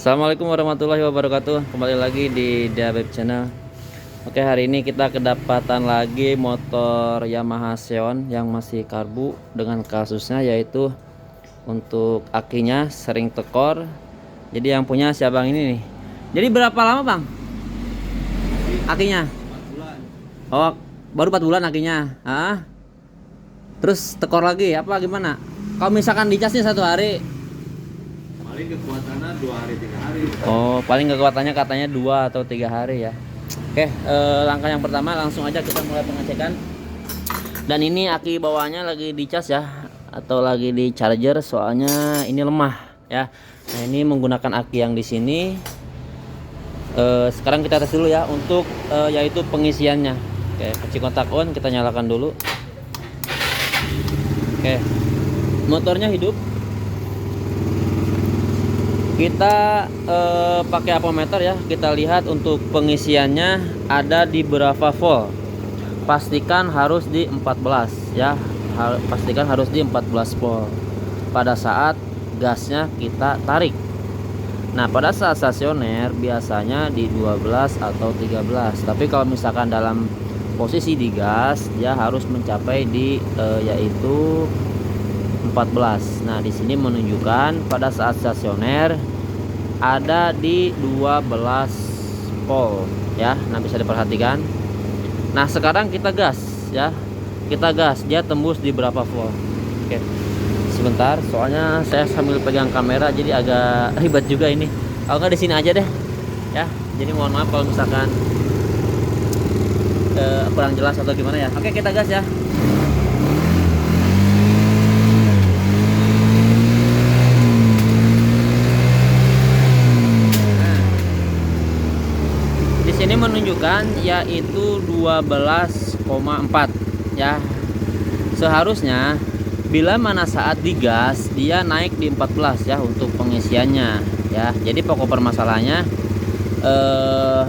Assalamualaikum warahmatullahi wabarakatuh. Kembali lagi di Diabeb Channel. Oke, hari ini kita kedapatan lagi motor Yamaha Xeon yang masih karbu dengan kasusnya yaitu untuk akinya sering tekor. Jadi yang punya si abang ini nih. Jadi berapa lama bang akinya? 4 bulan. Oh, baru 4 bulan akinya. Terus tekor lagi apa gimana? Kalau misalkan dicasnya 1 hari, Paling kekuatannya 2 hari 3 hari. oh paling kekuatannya katanya 2 atau 3 hari ya. Oke, langkah yang pertama langsung aja kita mulai pengecekan. Dan ini aki bawahnya lagi dicas ya, atau lagi di charger, soalnya ini lemah ya. Nah ini menggunakan aki yang di sini. Sekarang kita tes dulu ya untuk yaitu pengisiannya. Oke, kunci kontak on, kita nyalakan dulu. Oke, motornya hidup. Kita pakai apometer ya, kita lihat untuk pengisiannya ada di berapa volt. Pastikan harus di 14 ya, pastikan harus di 14 volt pada saat gasnya kita tarik. Nah pada saat stasioner biasanya di 12 atau 13, tapi kalau misalkan dalam posisi di gas dia harus mencapai di yaitu 14. Nah, di sini menunjukkan pada saat stasioner ada di 12 volt ya. Nah, bisa diperhatikan. Nah, sekarang kita gas ya. Kita gas, dia tembus di berapa volt. Oke. Sebentar, soalnya saya sambil pegang kamera jadi agak ribet juga ini. Kalau nggak di sini aja deh. Ya. Jadi mohon maaf kalau misalkan kurang jelas atau gimana ya. Oke, kita gas ya. Ini menunjukkan yaitu 12,4 ya. Seharusnya bila mana saat digas dia naik di 14 ya untuk pengisiannya ya. Jadi pokok permasalahannya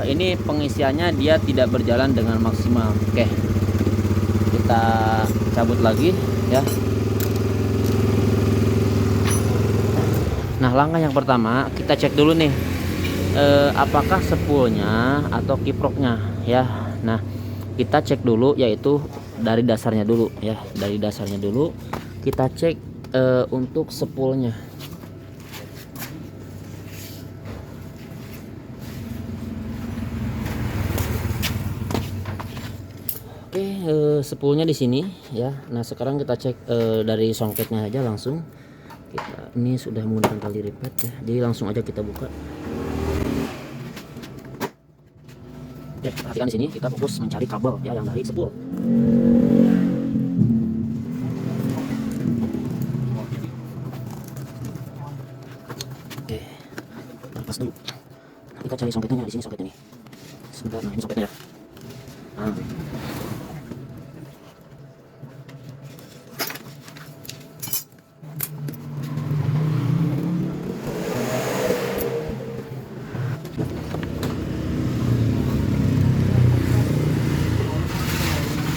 ini pengisiannya dia tidak berjalan dengan maksimal. Oke, kita cabut lagi ya. Nah langkah yang pertama kita cek dulu nih, apakah spoolnya atau kiproknya ya. Nah kita cek dulu yaitu dari dasarnya dulu ya, dari dasarnya dulu kita cek untuk spoolnya. Oke, spoolnya di sini ya. Nah sekarang kita cek dari songketnya aja langsung. Ini sudah menggunakan tali ripet ya, jadi langsung aja kita buka. Ya, perhatikan di sini kita fokus mencari kabel ya yang dari spool. Oke, lepas dulu. Nah, kita cari songketnya di sini, songketnya nih. Sebentar, nah ini songketnya ya. Nah.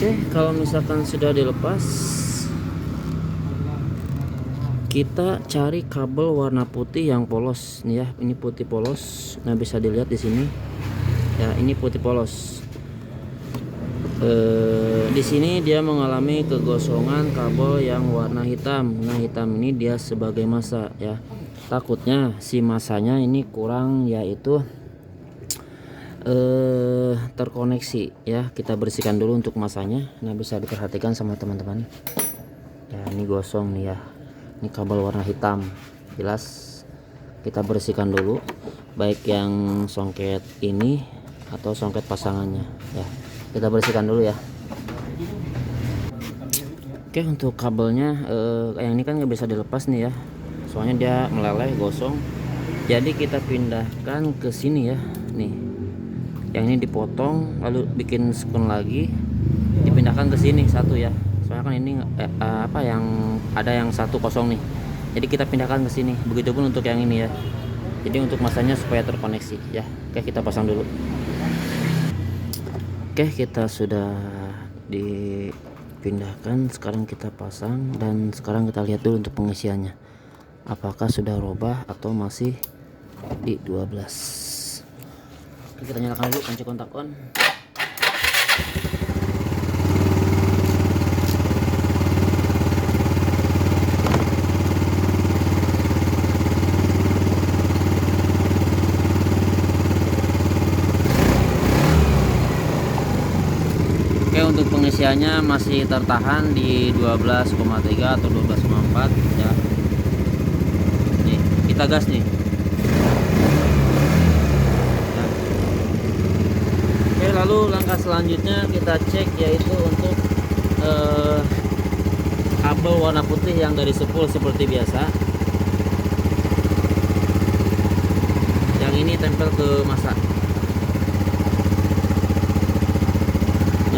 Oke, kalau misalkan sudah dilepas, kita cari kabel warna putih yang polos nih ya. Ini putih polos. Nah, bisa dilihat di sini. Ya, ini putih polos. Di sini dia mengalami kegosongan kabel yang warna hitam. Nah, hitam ini dia sebagai massa ya. Takutnya si massanya ini kurang yaitu terkoneksi ya. Kita bersihkan dulu untuk masanya. Nah bisa diperhatikan sama teman-teman ya, ini gosong nih ya, ini kabel warna hitam jelas. Kita bersihkan dulu baik yang songket ini atau songket pasangannya ya, kita bersihkan dulu ya. Oke, untuk kabelnya yang ini kan nggak bisa dilepas nih ya, soalnya dia meleleh gosong. Jadi kita pindahkan ke sini ya. Nih yang ini dipotong lalu bikin skun lagi, dipindahkan ke sini satu ya, soalnya kan ini apa yang ada yang satu kosong nih, jadi kita pindahkan ke sini. Begitupun untuk yang ini ya, jadi untuk masanya supaya terkoneksi ya. Oke, kita pasang dulu. Oke, kita sudah dipindahkan, sekarang kita pasang dan sekarang kita lihat dulu untuk pengisiannya apakah sudah robah atau masih di 12. Oke, kita nyalakan dulu kunci kontak on. Oke, untuk pengisiannya masih tertahan di 12,3 atau 12,4 ya. Nih, kita gas nih. Nah. Oke, lalu langkah selanjutnya kita cek yaitu untuk kabel warna putih yang dari spool seperti biasa. Yang ini tempel ke masa.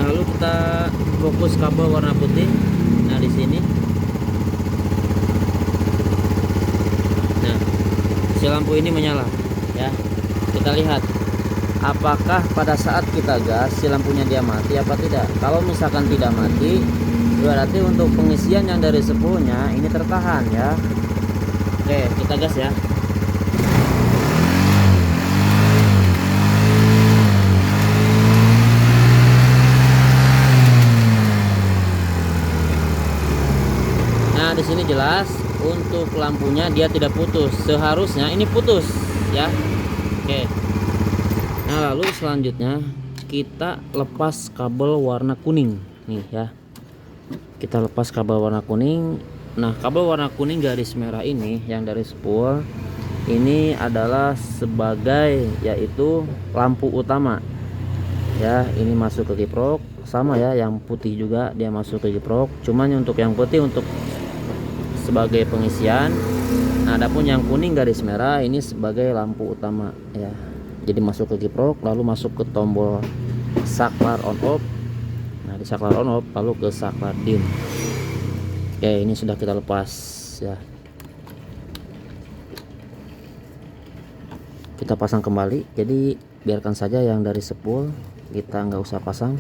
Lalu kita fokus kabel warna putih. Nah, di sini. Nah, si lampu ini menyala ya. Kita lihat apakah pada saat kita gas si lampunya dia mati apa tidak. Kalau misalkan tidak mati, berarti untuk pengisian yang dari spoolnya ini tertahan ya. Oke, kita gas ya. Nah, di sini jelas untuk lampunya dia tidak putus. Seharusnya ini putus ya. Oke. Nah, lalu selanjutnya kita lepas kabel warna kuning nih ya. Kita lepas kabel warna kuning. Nah, kabel warna kuning garis merah ini yang dari spool ini adalah sebagai yaitu lampu utama. Ya, ini masuk ke kiprok sama ya, yang putih juga dia masuk ke kiprok. Cuman untuk yang putih untuk sebagai pengisian. Nah, adapun yang kuning garis merah ini sebagai lampu utama ya. Jadi masuk ke kiprok lalu masuk ke tombol saklar on off. Nah, di saklar on off lalu ke saklar dim. Oke, ini sudah kita lepas ya. Kita pasang kembali. Jadi biarkan saja yang dari spool, kita nggak usah pasang.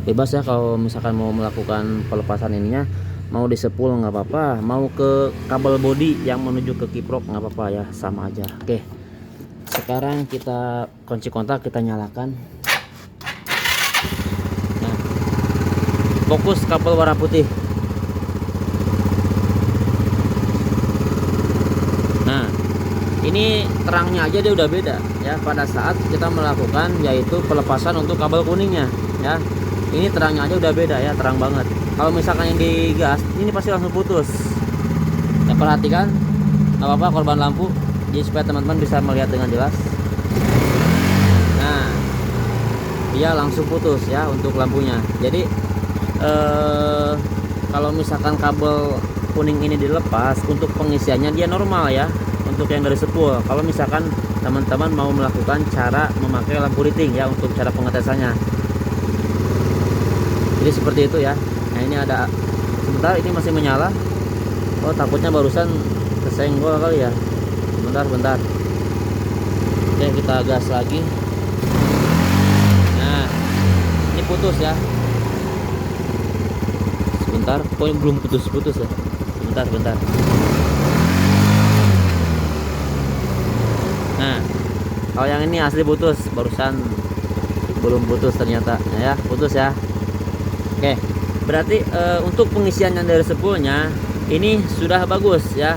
Bebas ya kalau misalkan mau melakukan pelepasan ininya. Mau di spool nggak apa-apa, mau ke kabel bodi yang menuju ke kiprok nggak apa-apa ya, sama aja. Oke, sekarang kita kunci kontak, kita nyalakan. Nah, fokus kabel warna putih. Nah, ini terangnya aja dia udah beda ya pada saat kita melakukan yaitu pelepasan untuk kabel kuningnya ya. Ini terangnya aja udah beda ya, terang banget. Kalau misalkan yang digas ini pasti langsung putus ya. Perhatikan, nggak apa-apa korban lampu, jadi supaya teman-teman bisa melihat dengan jelas. Nah, dia langsung putus ya untuk lampunya. Jadi kalau misalkan kabel kuning ini dilepas, untuk pengisiannya dia normal ya untuk yang dari spool. Kalau misalkan teman-teman mau melakukan cara memakai lampu riting ya untuk cara pengetesannya, jadi seperti itu ya. Nah, ini ada sebentar, ini masih menyala. Oh, takutnya barusan kesenggol kali ya. Bentar. Oke, kita gas lagi. Nah, ini putus ya. Sebentar, kok belum putus ya. Bentar. Nah, kalau yang ini asli putus, barusan belum putus ternyata ya, putus ya. Oke, berarti untuk pengisian yang dari spoolnya ini sudah bagus ya.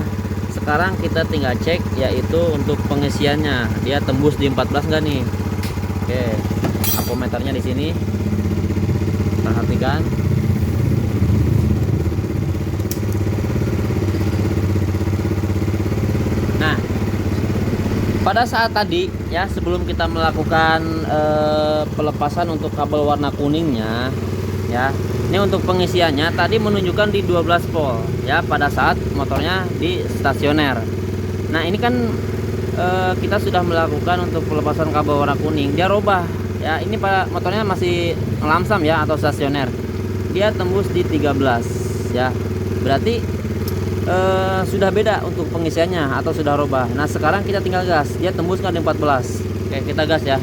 Sekarang kita tinggal cek yaitu untuk pengisiannya dia tembus di 14 enggak nih. Oke, ampometernya di sini. Perhatikan. Nah, pada saat tadi ya sebelum kita melakukan pelepasan untuk kabel warna kuningnya ya, ini untuk pengisiannya tadi menunjukkan di 12 volt ya pada saat motornya di stasioner. Nah, ini kan kita sudah melakukan untuk pelepasan kabel warna kuning, dia robah ya. Ini pada motornya masih ngelamsam ya atau stasioner, dia tembus di 13 ya, berarti sudah beda untuk pengisiannya atau sudah robah. Nah, sekarang kita tinggal gas, dia tembuskan di 14. Oke, kita gas ya.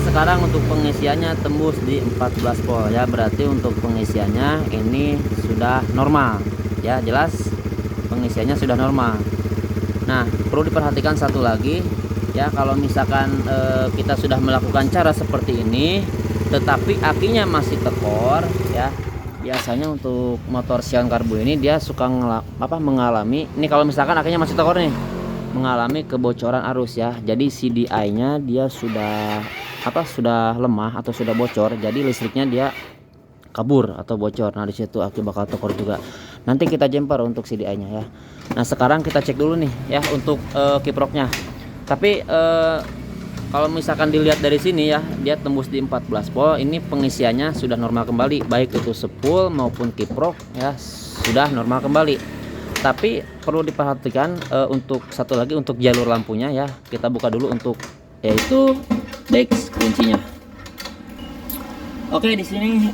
sekarang untuk pengisiannya tembus di 14 volt ya, berarti untuk pengisiannya ini sudah normal ya, jelas pengisiannya sudah normal. Nah, perlu diperhatikan satu lagi ya, kalau misalkan kita sudah melakukan cara seperti ini tetapi akinya masih tekor ya, biasanya untuk motor Xiaomi Karbo ini dia suka mengalami ini, kalau misalkan akinya masih tekor nih, mengalami kebocoran arus ya. Jadi CDI-nya dia sudah sudah lemah atau sudah bocor, jadi listriknya dia kabur atau bocor. Nah, di situ aki bakal tekor juga. Nanti kita jumper untuk CDI-nya ya. Nah, sekarang kita cek dulu nih ya untuk kiproknya. Tapi kalau misalkan dilihat dari sini ya, dia tembus di 14 volt. Ini pengisiannya sudah normal kembali, baik itu spool maupun kiprok ya, sudah normal kembali. Tapi perlu diperhatikan untuk satu lagi, untuk jalur lampunya ya, kita buka dulu untuk yaitu dex kuncinya. Oke, di sini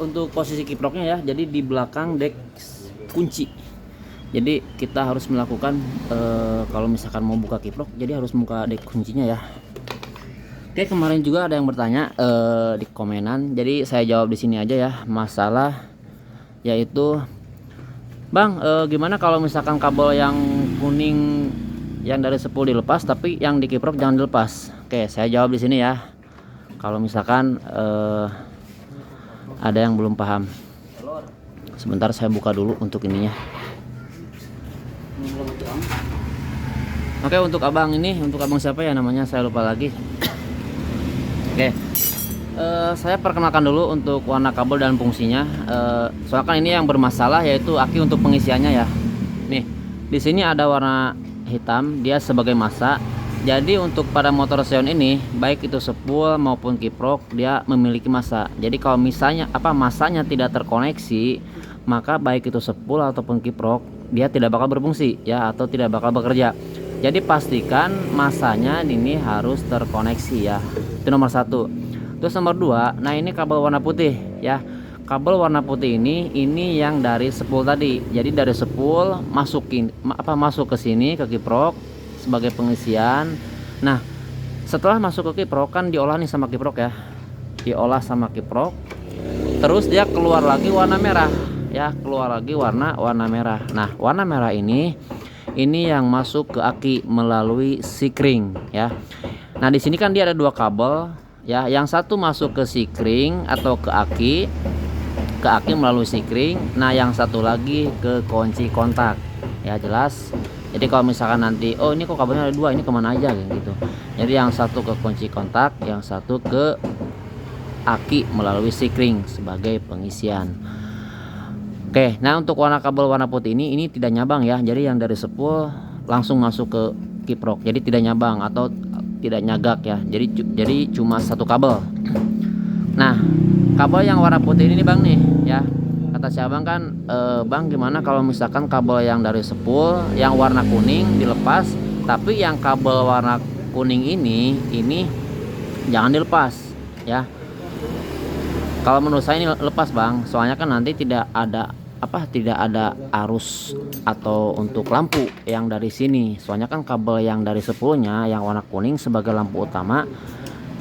untuk posisi kiproknya ya, jadi di belakang dex kunci. Jadi kita harus melakukan kalau misalkan mau buka kiprok, jadi harus buka dex kuncinya ya. Oke, kemarin juga ada yang bertanya di komenan, jadi saya jawab di sini aja ya, masalah yaitu Bang, gimana kalau misalkan kabel yang kuning yang dari spool dilepas tapi yang di kiprok jangan dilepas? Oke, saya jawab di sini ya. Kalau misalkan ada yang belum paham, sebentar saya buka dulu untuk ininya. Oke, untuk abang ini, untuk abang siapa ya namanya, saya lupa lagi. Oke, saya perkenalkan dulu untuk warna kabel dan fungsinya. Soalnya kan ini yang bermasalah yaitu aki untuk pengisiannya ya. Nih, di sini ada warna hitam, dia sebagai massa. Jadi untuk pada motor Xiaomi ini, baik itu spool maupun kiprok, dia memiliki massa. Jadi kalau misalnya massanya tidak terkoneksi, maka baik itu spool ataupun kiprok, dia tidak bakal berfungsi ya, atau tidak bakal bekerja. Jadi pastikan massanya ini harus terkoneksi ya. Itu nomor satu. Terus nomor 2, nah ini kabel warna putih ya. Kabel warna putih ini yang dari spool tadi. Jadi dari spool masuk ke sini ke kiprok sebagai pengisian. Nah, setelah masuk ke kiprok kan diolah nih sama kiprok ya. Diolah sama kiprok. Terus dia keluar lagi warna merah ya, keluar lagi warna merah. Nah, warna merah ini yang masuk ke aki melalui sikring ya. Nah, di sini kan dia ada dua kabel ya, yang satu masuk ke sikring atau ke aki melalui sikring. Nah, yang satu lagi ke kunci kontak ya, jelas. Jadi kalau misalkan nanti ini kok kabelnya ada dua, ini kemana aja gitu. Jadi yang satu ke kunci kontak, yang satu ke aki melalui sikring sebagai pengisian. Oke, nah untuk warna kabel warna putih ini tidak nyabang ya. Jadi yang dari spool langsung masuk ke kiprok, jadi tidak nyabang atau tidak nyagak ya. Jadi cuma satu kabel. Nah, kabel yang warna putih ini Bang nih ya, kata si abang kan, Bang gimana kalau misalkan kabel yang dari spool yang warna kuning dilepas, tapi yang kabel warna kuning ini jangan dilepas ya. Kalau menurut saya ini lepas Bang, soalnya kan nanti tidak ada arus atau untuk lampu yang dari sini. Soalnya kan kabel yang dari spoolnya yang warna kuning sebagai lampu utama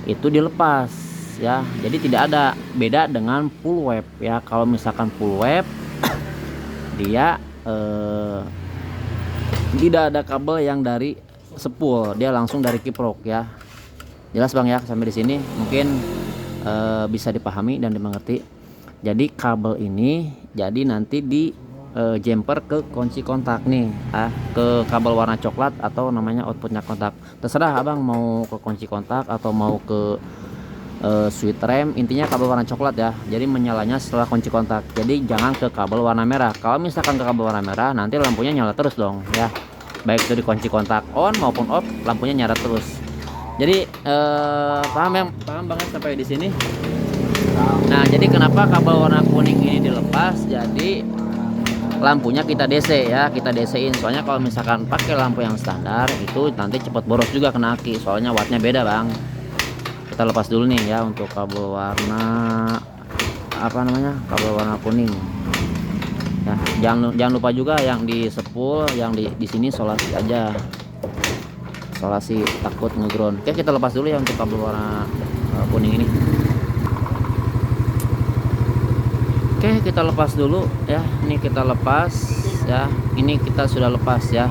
itu dilepas ya. Jadi tidak ada beda dengan full wave ya. Kalau misalkan full wave dia tidak ada kabel yang dari spool, dia langsung dari kiprok ya. Jelas Bang ya, sampai di sini mungkin bisa dipahami dan dimengerti. Jadi kabel ini jadi nanti di jumper ke kunci kontak nih ke kabel warna coklat atau namanya outputnya kontak. Terserah abang mau ke kunci kontak atau mau ke switch rem, intinya kabel warna coklat ya. Jadi menyalanya setelah kunci kontak. Jadi jangan ke kabel warna merah. Kalau misalkan ke kabel warna merah, nanti lampunya nyala terus dong ya. Baik itu di kunci kontak on maupun off, lampunya nyala terus. Jadi paham banget sampai di sini. Nah, jadi kenapa kabel warna kuning ini dilepas? Jadi lampunya kita DC ya, kita DC-in. Soalnya kalau misalkan pakai lampu yang standar itu nanti cepat boros juga kena aki. Soalnya wattnya beda Bang. Kita lepas dulu nih ya untuk kabel warna kabel warna kuning. Ya, jangan lupa juga yang di spool, yang di sini solasi aja. Solasi takut ngeground. Oke, kita lepas dulu ya untuk kabel warna kuning ini. Oke, kita lepas dulu ya. Ini kita lepas ya. Ini kita sudah lepas ya.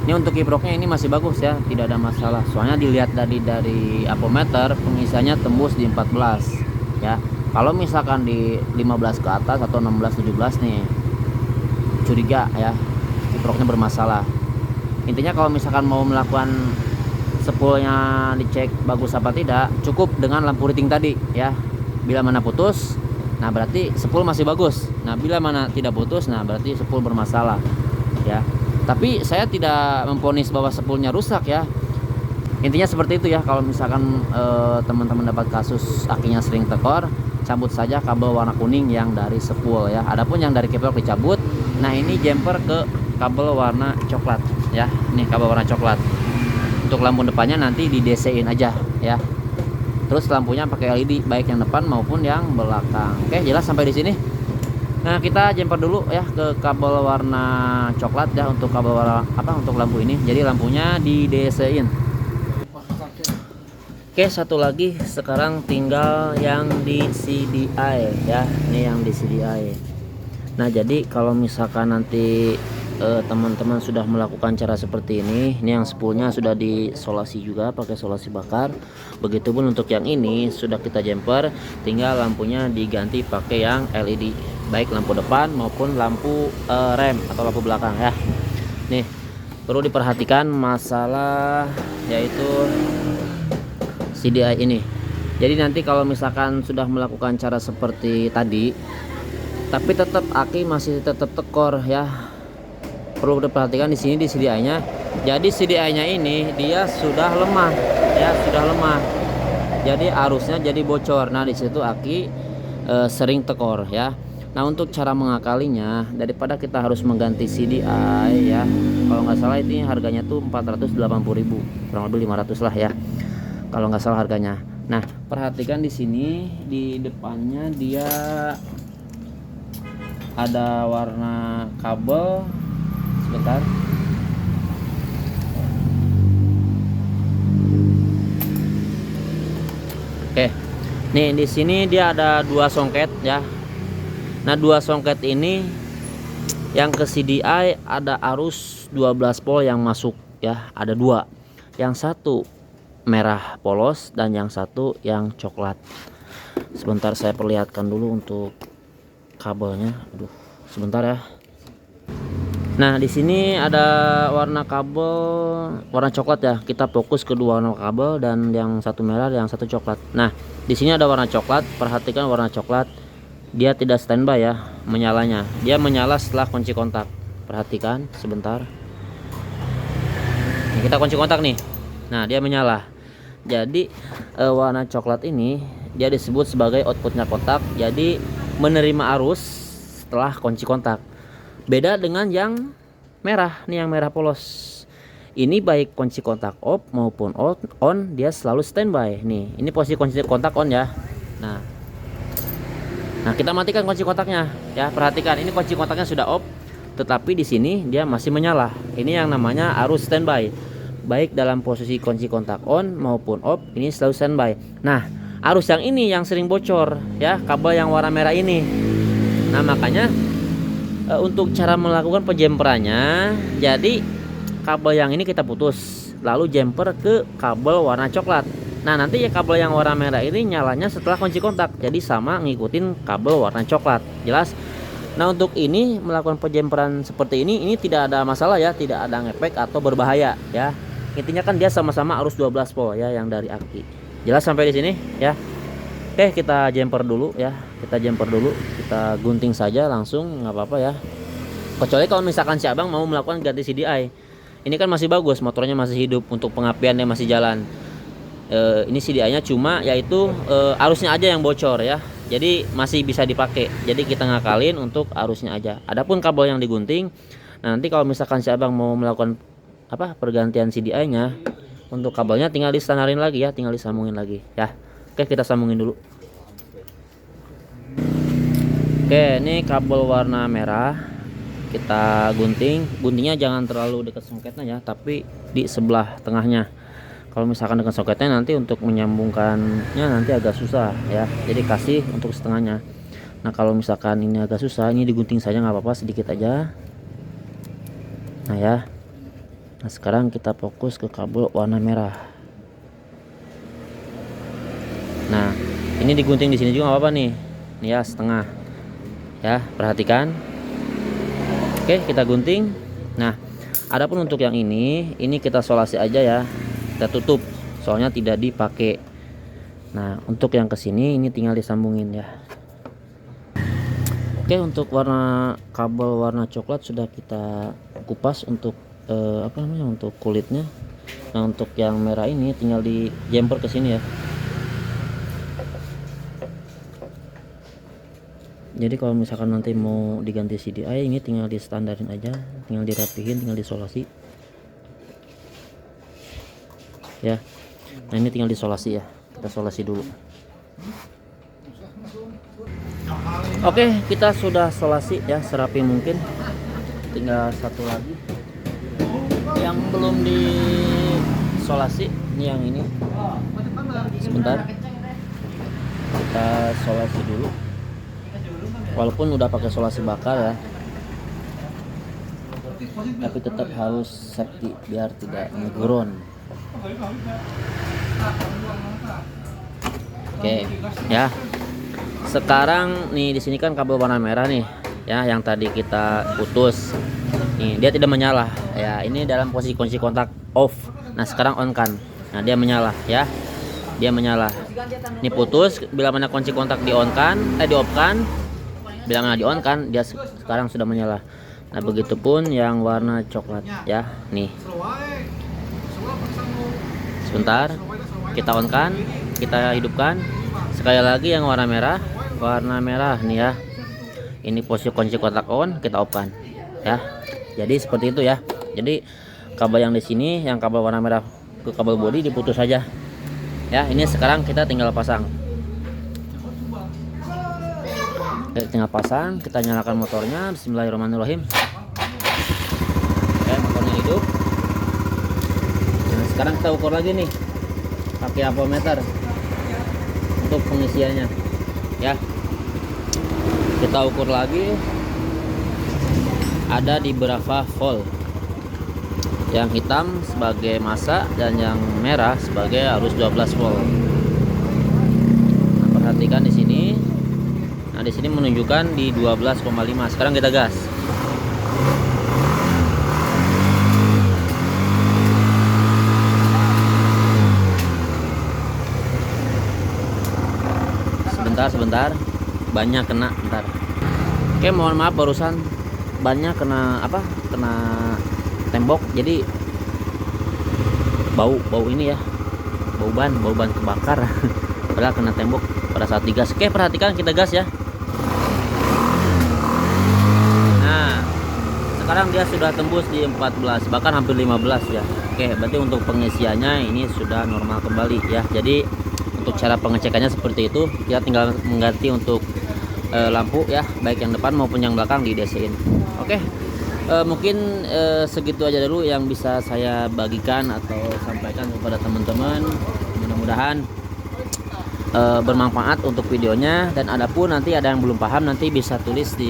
Ini untuk kiproknya ini masih bagus ya, tidak ada masalah. Soalnya dilihat dari apometer pengisiannya tembus di 14 ya. Kalau misalkan di 15 ke atas atau 16 17 nih curiga ya, kiproknya bermasalah. Intinya kalau misalkan mau melakukan spoolnya dicek bagus apa tidak, cukup dengan lampu reading tadi ya. Bila mana putus, nah berarti spool masih bagus. Nah bila mana tidak putus, nah berarti spool bermasalah ya. Tapi saya tidak memvonis bahwa spoolnya rusak ya. Intinya seperti itu ya. Kalau misalkan teman-teman dapat kasus akinya sering tekor, cabut saja kabel warna kuning yang dari spool ya. Adapun yang dari kiprok dicabut. Nah ini jumper ke kabel warna coklat ya. Ini kabel warna coklat. Untuk lampu depannya nanti di DC-in aja ya. Terus lampunya pakai LED baik yang depan maupun yang belakang. Oke, jelas sampai di sini. Nah, kita jumper dulu ya ke kabel warna coklat ya, untuk kabel warna untuk lampu ini. Jadi lampunya di DC-in. Oke, satu lagi sekarang tinggal yang di CDI ya. Ini yang di CDI. Nah, jadi kalau misalkan nanti teman-teman sudah melakukan cara seperti ini yang spoolnya sudah disolasi juga pakai solasi bakar. Begitupun untuk yang ini sudah kita jumper, tinggal lampunya diganti pakai yang LED, baik lampu depan maupun lampu rem atau lampu belakang ya. Nih perlu diperhatikan masalah yaitu CDI ini. Jadi nanti kalau misalkan sudah melakukan cara seperti tadi tapi tetap aki masih tetap tekor ya, perlu diperhatikan di sini di CDI-nya. Jadi CDI-nya ini dia sudah lemah ya, sudah lemah. Jadi arusnya jadi bocor. Nah, di situ aki sering tekor ya. Nah, untuk cara mengakalinya daripada kita harus mengganti CDI ya. Kalau nggak salah ini harganya tuh 480.000, kurang lebih 500 lah ya. Kalau nggak salah harganya. Nah, perhatikan di sini di depannya dia ada warna kabel. Sebentar. Oke. Nih di sini dia ada 2 songket ya. Nah, 2 songket ini yang ke CDI ada arus 12 volt yang masuk ya, ada 2. Yang satu merah polos dan yang satu yang coklat. Sebentar saya perlihatkan dulu untuk kabelnya. Aduh, sebentar ya. Nah, di sini ada warna kabel warna coklat ya. Kita fokus ke 2 warna kabel dan yang satu merah, yang satu coklat. Nah, di sini ada warna coklat. Perhatikan warna coklat. Dia tidak standby ya, menyalanya. Dia menyala setelah kunci kontak. Perhatikan sebentar. Nah, kita kunci kontak nih. Nah, dia menyala. Jadi warna coklat ini dia disebut sebagai outputnya kontak. Jadi menerima arus setelah kunci kontak. Beda dengan yang merah nih, yang merah polos. Ini baik kunci kontak off maupun on, dia selalu standby. Nih, ini posisi kunci kontak on ya. Nah, kita matikan kunci kontaknya ya. Perhatikan, ini kunci kontaknya sudah off, tetapi di sini dia masih menyala. Ini yang namanya arus standby. Baik dalam posisi kunci kontak on maupun off, ini selalu standby. Nah, arus yang ini yang sering bocor ya, kabel yang warna merah ini. Nah, makanya untuk cara melakukan penjemperannya, jadi kabel yang ini kita putus, lalu jumper ke kabel warna coklat. Nah, nanti ya kabel yang warna merah ini nyalanya setelah kunci kontak, jadi sama ngikutin kabel warna coklat. Jelas? Nah, untuk ini melakukan penjemperan seperti ini tidak ada masalah ya, tidak ada ngefek atau berbahaya ya. Intinya kan dia sama-sama arus 12 volt ya yang dari aki. Jelas sampai di sini ya. Oke, kita jumper dulu ya. Kita jumper dulu, kita gunting saja langsung, nggak apa-apa ya. Kecuali kalau misalkan si abang mau melakukan ganti CDI. Ini kan masih bagus, motornya masih hidup, untuk pengapiannya masih jalan. Ini CDI-nya cuma yaitu arusnya aja yang bocor ya. Jadi masih bisa dipakai. Jadi kita ngakalin untuk arusnya aja. Adapun kabel yang digunting, nanti kalau misalkan si abang mau melakukan pergantian CDI-nya, untuk kabelnya tinggal distandarin lagi ya, tinggal disambungin lagi ya. Oke, kita sambungin dulu. Oke, ini kabel warna merah kita gunting. Guntingnya jangan terlalu dekat songketnya ya, tapi di sebelah tengahnya. Kalau misalkan dengan soketnya nanti untuk menyambungkannya nanti agak susah ya, jadi kasih untuk setengahnya. Nah kalau misalkan ini agak susah, ini digunting saja nggak apa-apa, sedikit aja. Nah ya, nah sekarang kita fokus ke kabel warna merah. Nah ini digunting di sini juga nggak apa-apa nih, ini ya setengah ya, perhatikan. Oke, kita gunting. Nah adapun untuk yang ini kita solasi aja ya, kita tutup soalnya tidak dipakai. Nah untuk yang kesini ini tinggal disambungin ya. Oke, untuk warna kabel warna coklat sudah kita kupas untuk untuk kulitnya. Nah untuk yang merah ini tinggal di jumper ke sini ya. Jadi kalau misalkan nanti mau diganti CDI, ini tinggal di standarin aja, tinggal dirapihin, tinggal disolasi ya. Nah ini tinggal disolasi ya, kita solasi dulu. Oke, kita sudah solasi ya serapi mungkin. Tinggal satu lagi yang belum disolasi, ini yang ini. Sebentar, kita solasi dulu. Walaupun udah pakai solasi bakar ya, tapi tetap harus safety biar tidak ngeground. Oke ya, sekarang nih di sini kan kabel warna merah nih ya, yang tadi kita putus nih, dia tidak menyala ya. Ini dalam posisi kunci kontak off. Nah sekarang on kan, nah dia menyala ya, dia menyala. Ini putus bila mana kunci kontak di on kan, di off kan. Bila mana di on kan, dia sekarang sudah menyala. Nah begitupun yang warna coklat ya, nih. Sebentar, kita on kan, kita hidupkan. Sekali lagi yang warna merah nih ya. Ini posisi kunci kontak on, kita off kan ya. Jadi seperti itu ya. Jadi kabel yang di sini, yang kabel warna merah ke kabel bodi diputus saja ya. Ini sekarang kita tinggal pasang. Tinggal pasang, kita nyalakan motornya. Bismillahirrahmanirrahim. Oke, motornya hidup. Nah sekarang kita ukur lagi nih pakai ampermeter untuk pengisiannya ya. Kita ukur lagi, ada di berapa volt. Yang hitam sebagai massa dan yang merah sebagai arus 12 volt. Nah, perhatikan di sini. Nah, di sini menunjukkan di 12,5. Sekarang kita gas. Sebentar. Bannya kena, bentar. Oke, mohon maaf barusan bannya kena kena tembok, jadi bau ini ya. Bau ban kebakar. Padahal kena tembok pada saat digas. Oke, perhatikan, kita gas ya. Sekarang dia sudah tembus di 14, bahkan hampir 15 ya. Oke, berarti untuk pengisiannya ini sudah normal kembali ya. Jadi untuk cara pengecekannya seperti itu, kita tinggal mengganti untuk lampu ya, baik yang depan maupun yang belakang di DC-in. Oke, mungkin segitu aja dulu yang bisa saya bagikan atau sampaikan kepada teman-teman. Mudah-mudahan bermanfaat untuk videonya, dan adapun nanti ada yang belum paham nanti bisa tulis di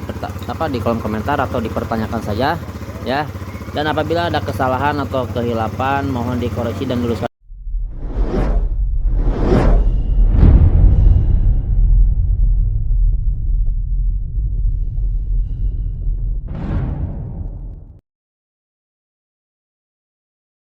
kolom komentar atau dipertanyakan saja ya. Dan apabila ada kesalahan atau kehilapan mohon dikoreksi dan diluruskan.